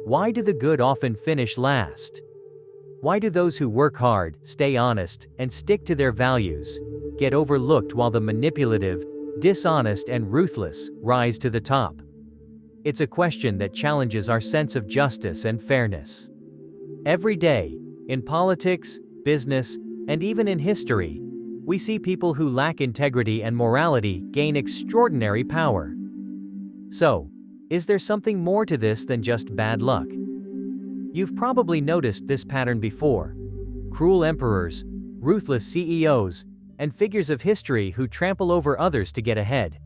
Why do the good often finish last? Why do those who work hard, stay honest, and stick to their values get overlooked while the manipulative, dishonest, and ruthless rise to the top? It's a question that challenges our sense of justice and fairness. Every day, in politics, business, and even in history, we see people who lack integrity and morality gain extraordinary power. So, is there something more to this than just bad luck? You've probably noticed this pattern before. Cruel emperors, ruthless CEOs, and figures of history who trample over others to get ahead.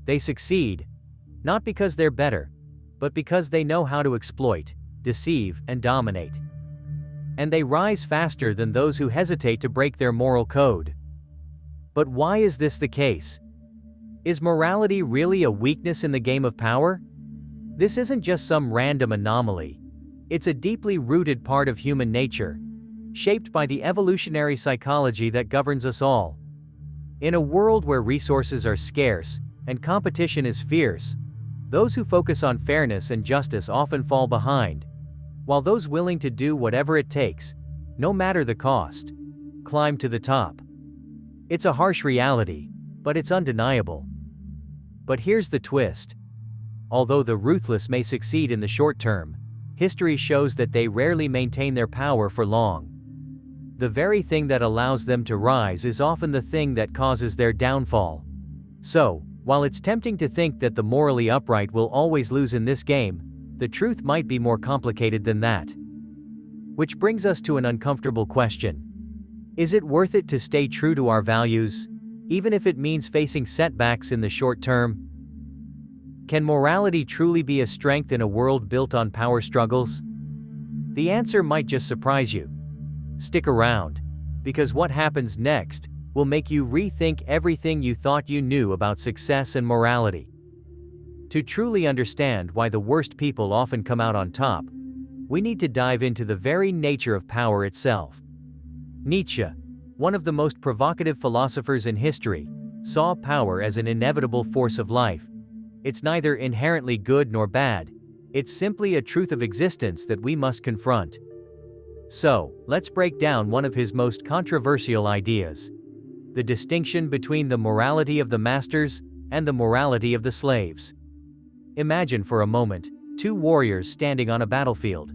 They succeed, not because they're better, but because they know how to exploit, deceive, and dominate. And they rise faster than those who hesitate to break their moral code. But why is this the case? Is morality really a weakness in the game of power? This isn't just some random anomaly. It's a deeply rooted part of human nature, shaped by the evolutionary psychology that governs us all. In a world where resources are scarce and competition is fierce, those who focus on fairness and justice often fall behind, while those willing to do whatever it takes, no matter the cost, climb to the top. It's a harsh reality, but it's undeniable. But here's the twist. Although the ruthless may succeed in the short term, history shows that they rarely maintain their power for long. The very thing that allows them to rise is often the thing that causes their downfall. So, while it's tempting to think that the morally upright will always lose in this game, the truth might be more complicated than that. Which brings us to an uncomfortable question. Is it worth it to stay true to our values, even if it means facing setbacks in the short term? Can morality truly be a strength in a world built on power struggles? The answer might just surprise you. Stick around, because what happens next will make you rethink everything you thought you knew about success and morality. To truly understand why the worst people often come out on top, we need to dive into the very nature of power itself. Nietzsche, one of the most provocative philosophers in history, saw power as an inevitable force of life. It's neither inherently good nor bad. It's simply a truth of existence that we must confront. So, let's break down one of his most controversial ideas: the distinction between the morality of the masters and the morality of the slaves. Imagine for a moment two warriors standing on a battlefield.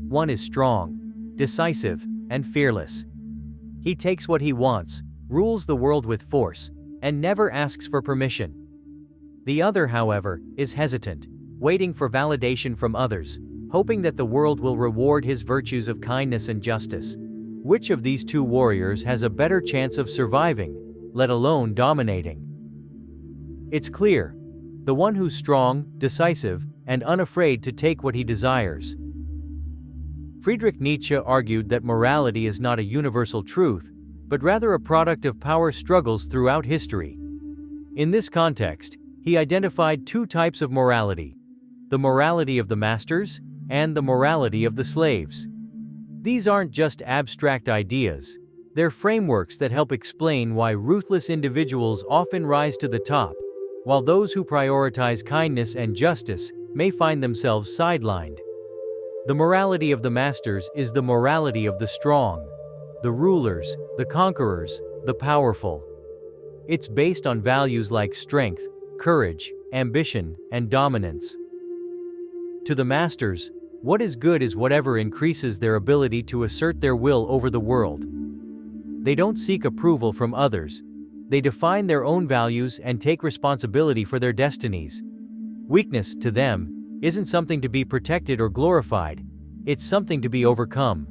One is strong, decisive, and fearless. He takes what he wants, rules the world with force, and never asks for permission. The other, however, is hesitant, waiting for validation from others, hoping that the world will reward his virtues of kindness and justice. Which of these two warriors has a better chance of surviving, let alone dominating? It's clear. The one who's strong, decisive, and unafraid to take what he desires. Friedrich Nietzsche argued that morality is not a universal truth, but rather a product of power struggles throughout history. In this context, he identified two types of morality: the morality of the masters and the morality of the slaves. These aren't just abstract ideas, they're frameworks that help explain why ruthless individuals often rise to the top, while those who prioritize kindness and justice may find themselves sidelined. The morality of the masters is the morality of the strong, the rulers, the conquerors, the powerful. It's based on values like strength, courage, ambition, and dominance. To the masters, what is good is whatever increases their ability to assert their will over the world. They don't seek approval from others. They define their own values and take responsibility for their destinies. Weakness, to them, isn't something to be protected or glorified, it's something to be overcome.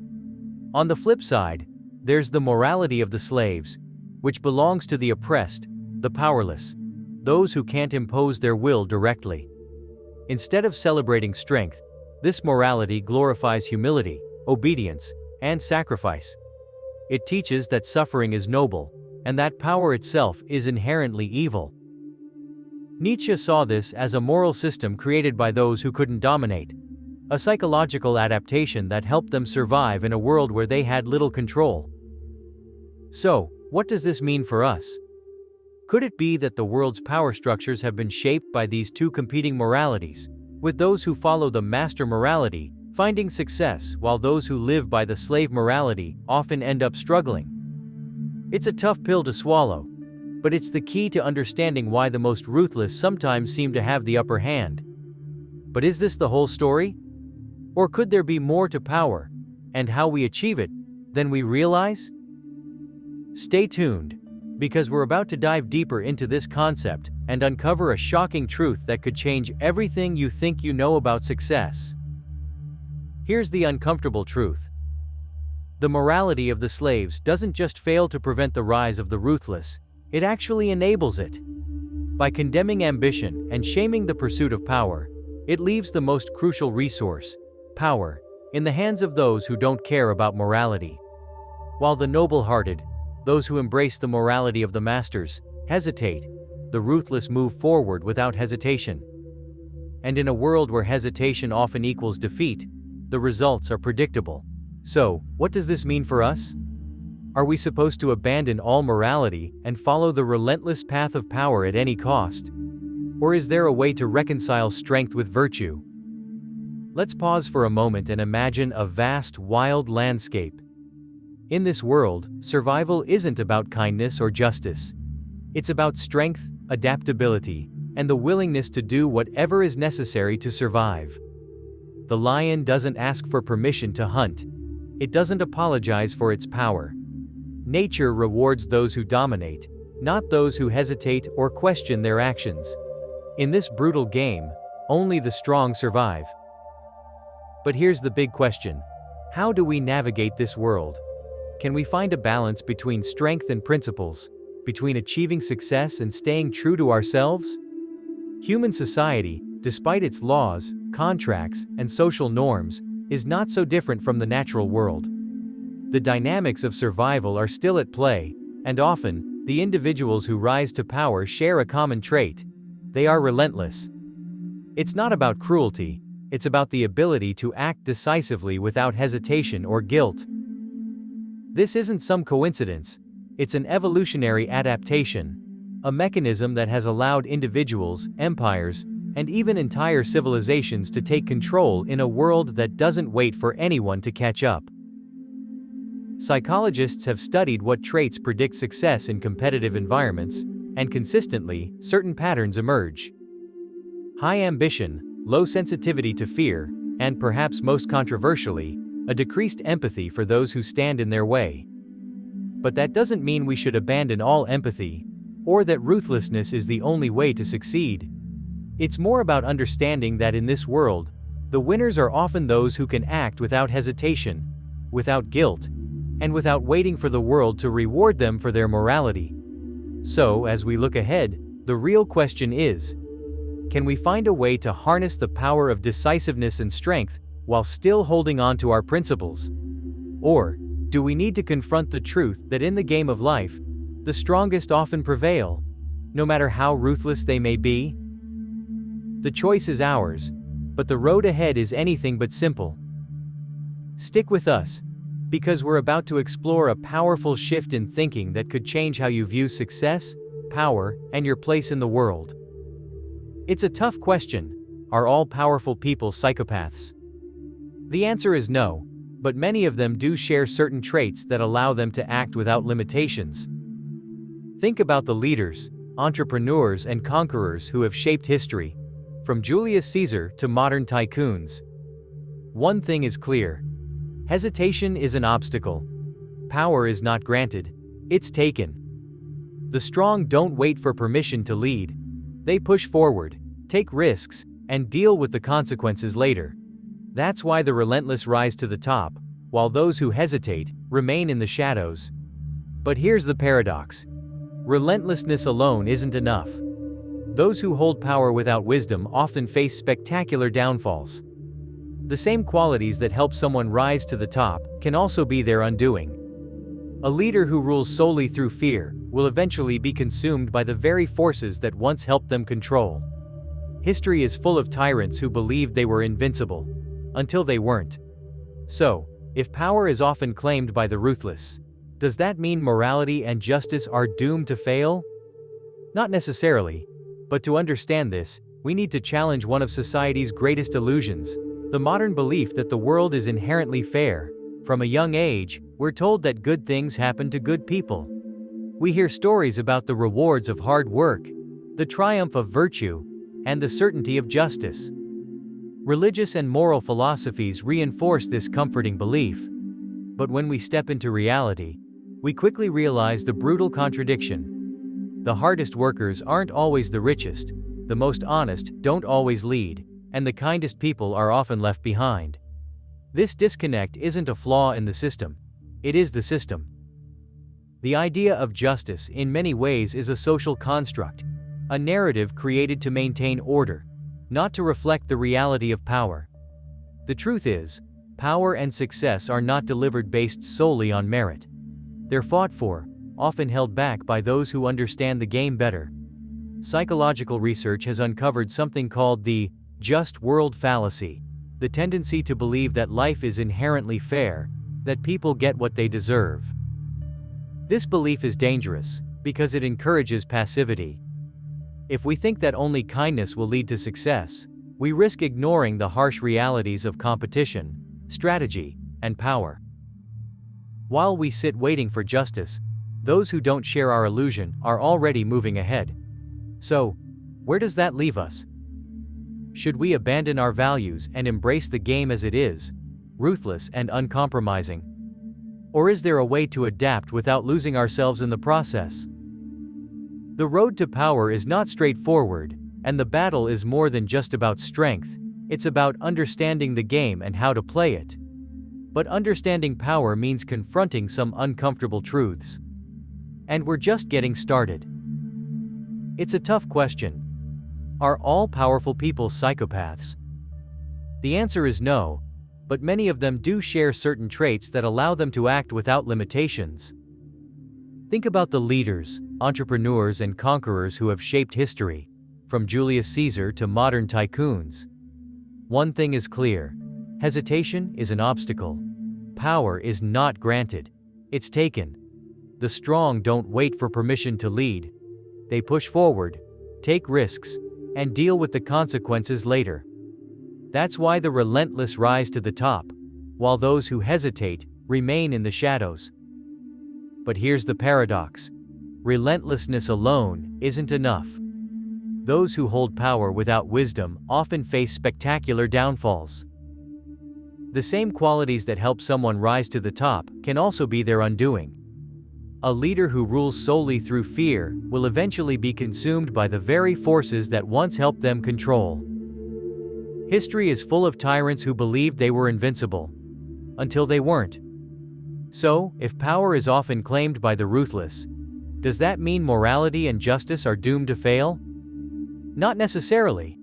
On the flip side, there's the morality of the slaves, which belongs to the oppressed, the powerless, those who can't impose their will directly. Instead of celebrating strength, this morality glorifies humility, obedience, and sacrifice. It teaches that suffering is noble, and that power itself is inherently evil. Nietzsche saw this as a moral system created by those who couldn't dominate, a psychological adaptation that helped them survive in a world where they had little control. So, what does this mean for us? Could it be that the world's power structures have been shaped by these two competing moralities, with those who follow the master morality finding success, while those who live by the slave morality often end up struggling. It's a tough pill to swallow, but it's the key to understanding why the most ruthless sometimes seem to have the upper hand. But is this the whole story? Or could there be more to power, and how we achieve it, than we realize? Stay tuned, because we're about to dive deeper into this concept and uncover a shocking truth that could change everything you think you know about success. Here's the uncomfortable truth. The morality of the slaves doesn't just fail to prevent the rise of the ruthless, it actually enables it. By condemning ambition and shaming the pursuit of power, it leaves the most crucial resource, power, in the hands of those who don't care about morality. While the noble-hearted, those who embrace the morality of the masters, hesitate, the ruthless move forward without hesitation. And in a world where hesitation often equals defeat, the results are predictable. So, what does this mean for us? Are we supposed to abandon all morality and follow the relentless path of power at any cost? Or is there a way to reconcile strength with virtue? Let's pause for a moment and imagine a vast, wild landscape. In this world, survival isn't about kindness or justice. It's about strength, adaptability, and the willingness to do whatever is necessary to survive. The lion doesn't ask for permission to hunt. It doesn't apologize for its power. Nature rewards those who dominate, not those who hesitate or question their actions. In this brutal game, only the strong survive. But here's the big question. How do we navigate this world? Can we find a balance between strength and principles, between achieving success and staying true to ourselves? Human society, despite its laws, contracts, and social norms, is not so different from the natural world. The dynamics of survival are still at play, and often, the individuals who rise to power share a common trait. They are relentless. It's not about cruelty, it's about the ability to act decisively without hesitation or guilt. This isn't some coincidence, it's an evolutionary adaptation, a mechanism that has allowed individuals, empires, and even entire civilizations to take control in a world that doesn't wait for anyone to catch up. Psychologists have studied what traits predict success in competitive environments, and consistently, certain patterns emerge. High ambition, low sensitivity to fear, and perhaps most controversially, a decreased empathy for those who stand in their way. But that doesn't mean we should abandon all empathy, or that ruthlessness is the only way to succeed. It's more about understanding that in this world, the winners are often those who can act without hesitation, without guilt, and without waiting for the world to reward them for their morality. So, as we look ahead, the real question is, can we find a way to harness the power of decisiveness and strength while still holding on to our principles? Or, do we need to confront the truth that in the game of life, the strongest often prevail, no matter how ruthless they may be? The choice is ours, but the road ahead is anything but simple. Stick with us, because we're about to explore a powerful shift in thinking that could change how you view success, power, and your place in the world. It's a tough question. Are all powerful people psychopaths? The answer is no, but many of them do share certain traits that allow them to act without limitations. Think about the leaders, entrepreneurs, and conquerors who have shaped history, from Julius Caesar to modern tycoons. One thing is clear. Hesitation is an obstacle. Power is not granted, it's taken. The strong don't wait for permission to lead. They push forward, take risks, and deal with the consequences later. That's why the relentless rise to the top, while those who hesitate remain in the shadows. But here's the paradox. Relentlessness alone isn't enough. Those who hold power without wisdom often face spectacular downfalls. The same qualities that help someone rise to the top can also be their undoing. A leader who rules solely through fear will eventually be consumed by the very forces that once helped them control. History is full of tyrants who believed they were invincible, until they weren't. So, if power is often claimed by the ruthless, does that mean morality and justice are doomed to fail? Not necessarily, but to understand this, we need to challenge one of society's greatest illusions, the modern belief that the world is inherently fair. From a young age, we're told that good things happen to good people. We hear stories about the rewards of hard work, the triumph of virtue, and the certainty of justice. Religious and moral philosophies reinforce this comforting belief. But when we step into reality, we quickly realize the brutal contradiction. The hardest workers aren't always the richest, the most honest don't always lead, and the kindest people are often left behind. This disconnect isn't a flaw in the system, it is the system. The idea of justice in many ways is a social construct, a narrative created to maintain order, not to reflect the reality of power. The truth is, power and success are not delivered based solely on merit. They're fought for, often held back by those who understand the game better. Psychological research has uncovered something called the just world fallacy, the tendency to believe that life is inherently fair, that people get what they deserve. This belief is dangerous because it encourages passivity. If we think that only kindness will lead to success, we risk ignoring the harsh realities of competition, strategy, and power. While we sit waiting for justice, those who don't share our illusion are already moving ahead. So, where does that leave us? Should we abandon our values and embrace the game as it is, ruthless and uncompromising? Or is there a way to adapt without losing ourselves in the process? The road to power is not straightforward, and the battle is more than just about strength, it's about understanding the game and how to play it. But understanding power means confronting some uncomfortable truths. And we're just getting started. It's a tough question. Are all powerful people psychopaths? The answer is no, but many of them do share certain traits that allow them to act without limitations. Think about the leaders, entrepreneurs, and conquerors who have shaped history, from Julius Caesar to modern tycoons. One thing is clear: hesitation is an obstacle. Power is not granted, it's taken. The strong don't wait for permission to lead. They push forward, take risks, and deal with the consequences later. That's why the relentless rise to the top, while those who hesitate remain in the shadows. But here's the paradox: relentlessness alone isn't enough. Those who hold power without wisdom often face spectacular downfalls. The same qualities that help someone rise to the top can also be their undoing. A leader who rules solely through fear will eventually be consumed by the very forces that once helped them control. History is full of tyrants who believed they were invincible, until they weren't. So, if power is often claimed by the ruthless, does that mean morality and justice are doomed to fail? Not necessarily.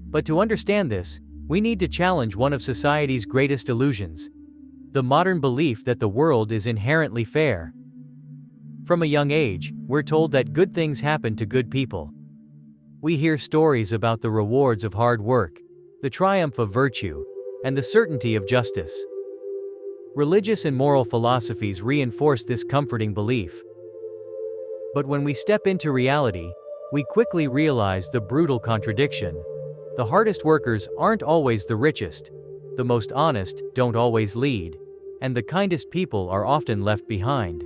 But to understand this, we need to challenge one of society's greatest illusions: the modern belief that the world is inherently fair. From a young age, we're told that good things happen to good people. We hear stories about the rewards of hard work, the triumph of virtue, and the certainty of justice. Religious and moral philosophies reinforce this comforting belief. But when we step into reality, we quickly realize the brutal contradiction. The hardest workers aren't always the richest, the most honest don't always lead, and the kindest people are often left behind.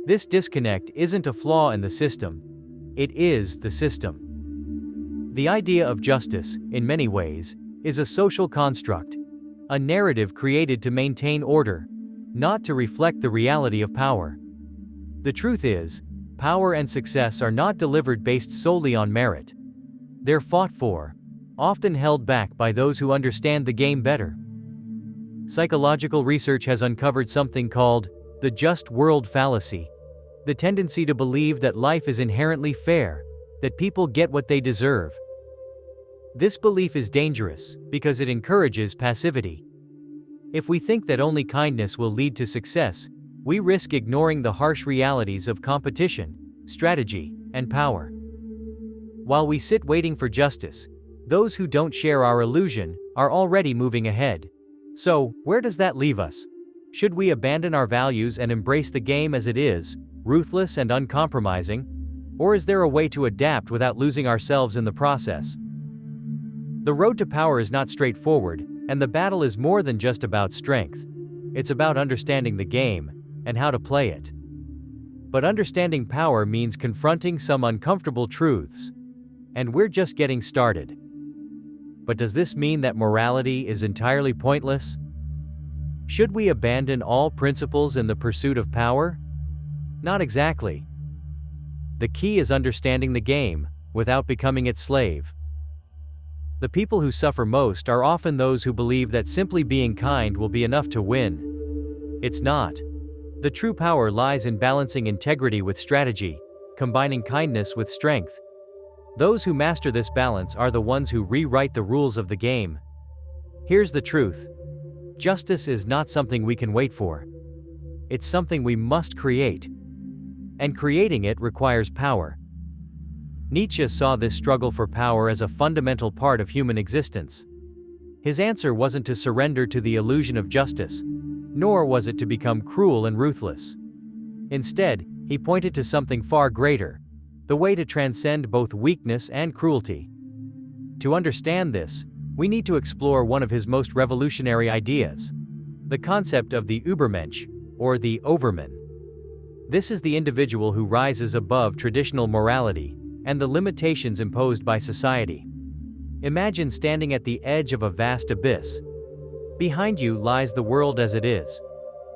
This disconnect isn't a flaw in the system, it is the system. The idea of justice, in many ways, is a social construct, a narrative created to maintain order, not to reflect the reality of power. The truth is, power and success are not delivered based solely on merit. They're fought for, often held back by those who understand the game better. Psychological research has uncovered something called the just world fallacy, the tendency to believe that life is inherently fair, that people get what they deserve. This belief is dangerous because it encourages passivity. If we think that only kindness will lead to success, we risk ignoring the harsh realities of competition, strategy, and power. While we sit waiting for justice, those who don't share our illusion are already moving ahead. So, where does that leave us? Should we abandon our values and embrace the game as it is, ruthless and uncompromising? Or is there a way to adapt without losing ourselves in the process? The road to power is not straightforward, and the battle is more than just about strength. It's about understanding the game and how to play it. But understanding power means confronting some uncomfortable truths. And we're just getting started. But does this mean that morality is entirely pointless? Should we abandon all principles in the pursuit of power? Not exactly. The key is understanding the game without becoming its slave. The people who suffer most are often those who believe that simply being kind will be enough to win. It's not. The true power lies in balancing integrity with strategy, combining kindness with strength. Those who master this balance are the ones who rewrite the rules of the game. Here's the truth. Justice is not something we can wait for. It's something we must create. And creating it requires power. Nietzsche saw this struggle for power as a fundamental part of human existence. His answer wasn't to surrender to the illusion of justice, nor was it to become cruel and ruthless. Instead, he pointed to something far greater, the way to transcend both weakness and cruelty. To understand this, we need to explore one of his most revolutionary ideas, the concept of the Übermensch, or the overman. This is the individual who rises above traditional morality and the limitations imposed by society. Imagine standing at the edge of a vast abyss. Behind you lies the world as it is,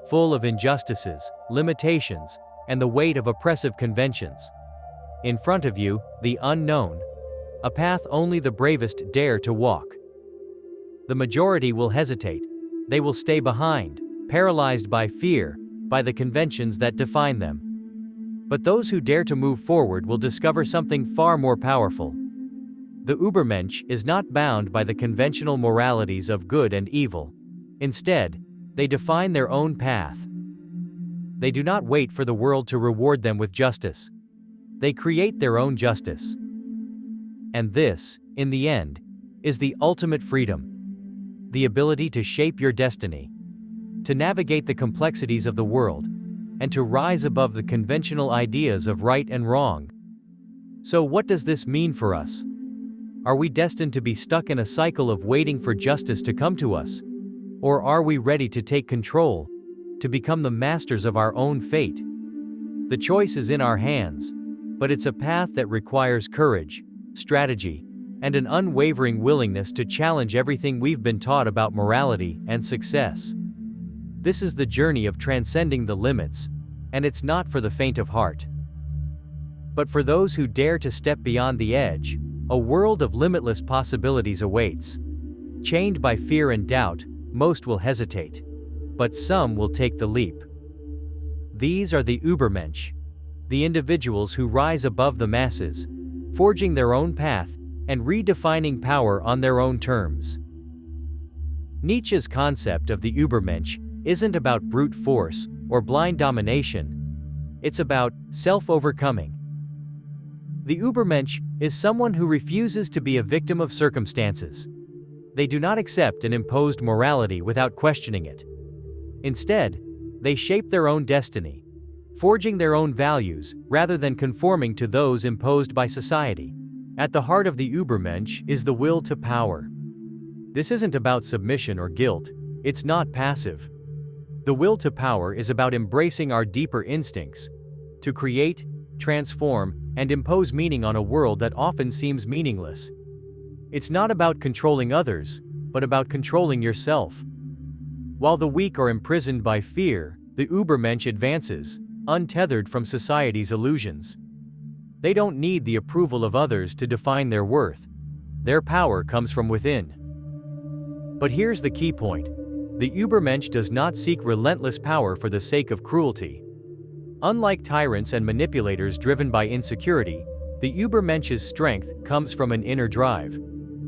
full of injustices, limitations, and the weight of oppressive conventions. In front of you, the unknown, a path only the bravest dare to walk. The majority will hesitate. They will stay behind, paralyzed by fear, by the conventions that define them. But those who dare to move forward will discover something far more powerful. The Übermensch is not bound by the conventional moralities of good and evil. Instead, they define their own path. They do not wait for the world to reward them with justice. They create their own justice. And this, in the end, is the ultimate freedom. The ability to shape your destiny, to navigate the complexities of the world, and to rise above the conventional ideas of right and wrong. So what does this mean for us? Are we destined to be stuck in a cycle of waiting for justice to come to us? Or are we ready to take control, to become the masters of our own fate? The choice is in our hands, but it's a path that requires courage, strategy, and an unwavering willingness to challenge everything we've been taught about morality and success. This is the journey of transcending the limits, and it's not for the faint of heart. But for those who dare to step beyond the edge, a world of limitless possibilities awaits. Chained by fear and doubt, most will hesitate, but some will take the leap. These are the Übermensch, the individuals who rise above the masses, forging their own path and redefining power on their own terms. Nietzsche's concept of the Übermensch isn't about brute force or blind domination. It's about self-overcoming. The Übermensch is someone who refuses to be a victim of circumstances. They do not accept an imposed morality without questioning it. Instead, they shape their own destiny, forging their own values rather than conforming to those imposed by society. At the heart of the Übermensch is the will to power. This isn't about submission or guilt. It's not passive. The will to power is about embracing our deeper instincts, to create, transform, and impose meaning on a world that often seems meaningless. It's not about controlling others, but about controlling yourself. While the weak are imprisoned by fear, the Übermensch advances, untethered from society's illusions. They don't need the approval of others to define their worth. Their power comes from within. But here's the key point. The Übermensch does not seek relentless power for the sake of cruelty. Unlike tyrants and manipulators driven by insecurity, the Übermensch's strength comes from an inner drive.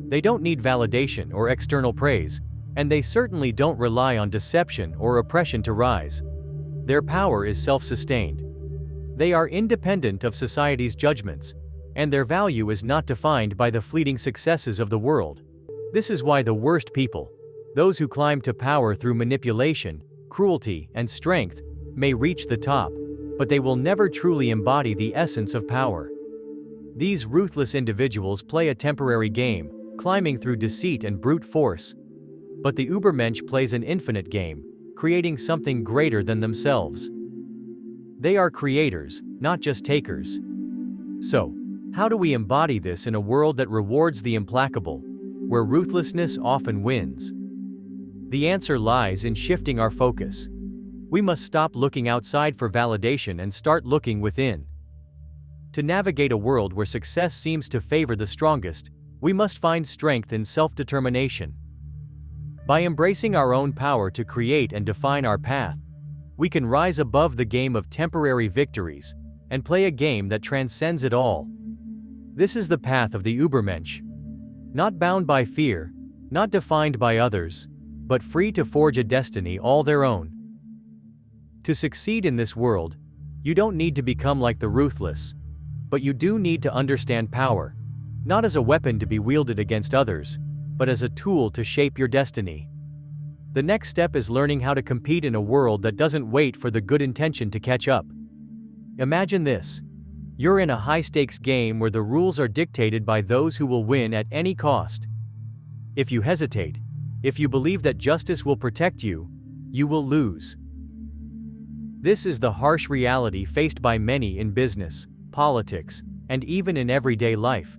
They don't need validation or external praise, and they certainly don't rely on deception or oppression to rise. Their power is self-sustained. They are independent of society's judgments, and their value is not defined by the fleeting successes of the world. This is why the worst people, those who climb to power through manipulation, cruelty, and strength, may reach the top, but they will never truly embody the essence of power. These ruthless individuals play a temporary game, climbing through deceit and brute force. But the Übermensch plays an infinite game, creating something greater than themselves. They are creators, not just takers. So, how do we embody this in a world that rewards the implacable, where ruthlessness often wins? The answer lies in shifting our focus. We must stop looking outside for validation and start looking within. To navigate a world where success seems to favor the strongest, we must find strength in self-determination. By embracing our own power to create and define our path, we can rise above the game of temporary victories and play a game that transcends it all. This is the path of the Übermensch. Not bound by fear, not defined by others, but free to forge a destiny all their own. To succeed in this world, you don't need to become like the ruthless, but you do need to understand power, not as a weapon to be wielded against others, but as a tool to shape your destiny. The next step is learning how to compete in a world that doesn't wait for the good intention to catch up. Imagine this. You're in a high-stakes game where the rules are dictated by those who will win at any cost. If you hesitate, if you believe that justice will protect you, you will lose. This is the harsh reality faced by many in business, politics, and even in everyday life.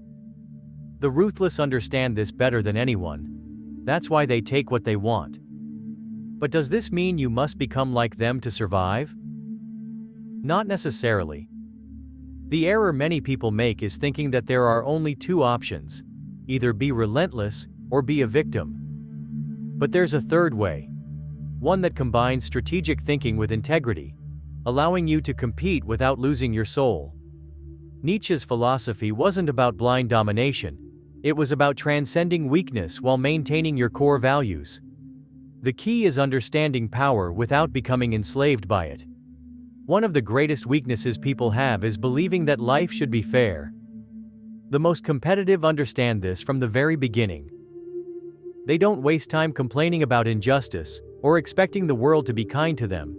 The ruthless understand this better than anyone. That's why they take what they want. But does this mean you must become like them to survive? Not necessarily. The error many people make is thinking that there are only two options: either be relentless or be a victim. But there's a third way. One that combines strategic thinking with integrity, allowing you to compete without losing your soul. Nietzsche's philosophy wasn't about blind domination, it was about transcending weakness while maintaining your core values. The key is understanding power without becoming enslaved by it. One of the greatest weaknesses people have is believing that life should be fair. The most competitive understand this from the very beginning. They don't waste time complaining about injustice or expecting the world to be kind to them.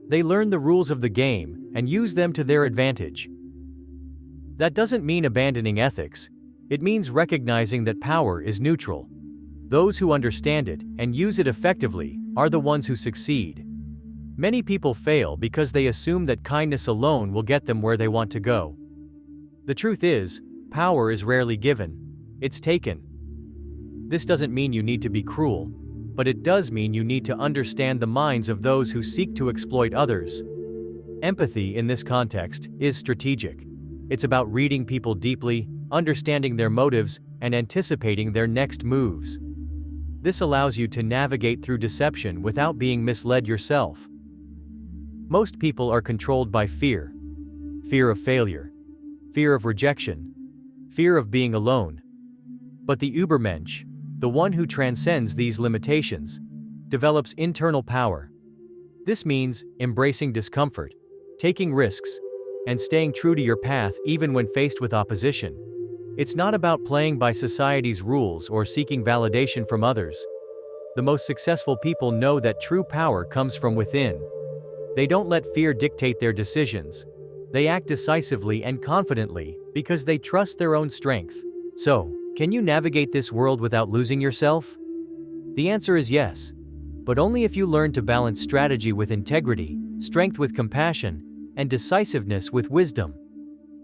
They learn the rules of the game and use them to their advantage. That doesn't mean abandoning ethics. It means recognizing that power is neutral. Those who understand it and use it effectively are the ones who succeed. Many people fail because they assume that kindness alone will get them where they want to go. The truth is, power is rarely given. It's taken. This doesn't mean you need to be cruel, but it does mean you need to understand the minds of those who seek to exploit others. Empathy in this context is strategic. It's about reading people deeply, understanding their motives, and anticipating their next moves. This allows you to navigate through deception without being misled yourself. Most people are controlled by fear. Fear of failure. Fear of rejection. Fear of being alone. But the Übermensch, the one who transcends these limitations, develops internal power. This means embracing discomfort, taking risks, and staying true to your path even when faced with opposition. It's not about playing by society's rules or seeking validation from others. The most successful people know that true power comes from within. They don't let fear dictate their decisions. They act decisively and confidently because they trust their own strength. So, can you navigate this world without losing yourself? The answer is yes, but only if you learn to balance strategy with integrity, strength with compassion, and decisiveness with wisdom.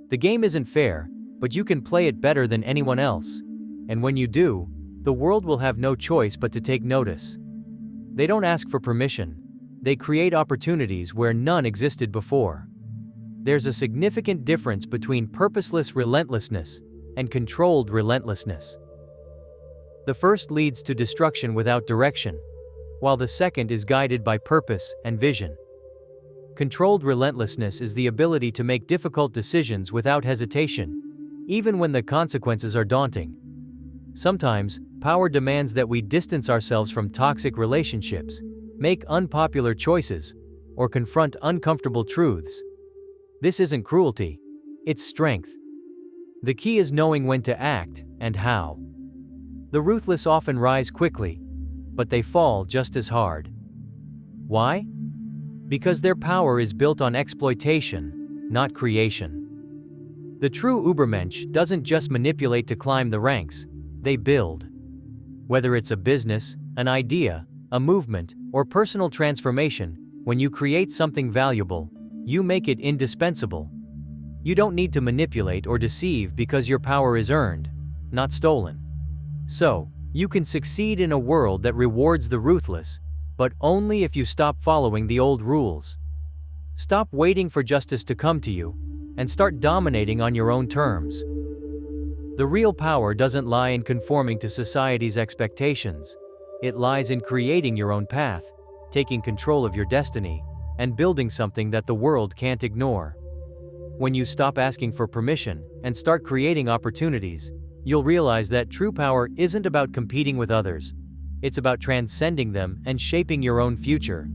The game isn't fair, but you can play it better than anyone else. And when you do, the world will have no choice but to take notice. They don't ask for permission. They create opportunities where none existed before. There's a significant difference between purposeless relentlessness and controlled relentlessness. The first leads to destruction without direction, while the second is guided by purpose and vision. Controlled relentlessness is the ability to make difficult decisions without hesitation, even when the consequences are daunting. Sometimes, power demands that we distance ourselves from toxic relationships, make unpopular choices, or confront uncomfortable truths. This isn't cruelty, it's strength. The key is knowing when to act and how. The ruthless often rise quickly, but they fall just as hard. Why? Because their power is built on exploitation, not creation. The true Übermensch doesn't just manipulate to climb the ranks, they build. Whether it's a business, an idea, a movement, or personal transformation, when you create something valuable, you make it indispensable. You don't need to manipulate or deceive because your power is earned, not stolen. So, you can succeed in a world that rewards the ruthless, but only if you stop following the old rules. Stop waiting for justice to come to you, and start dominating on your own terms. The real power doesn't lie in conforming to society's expectations. It lies in creating your own path, taking control of your destiny, and building something that the world can't ignore. When you stop asking for permission and start creating opportunities, you'll realize that true power isn't about competing with others. It's about transcending them and shaping your own future.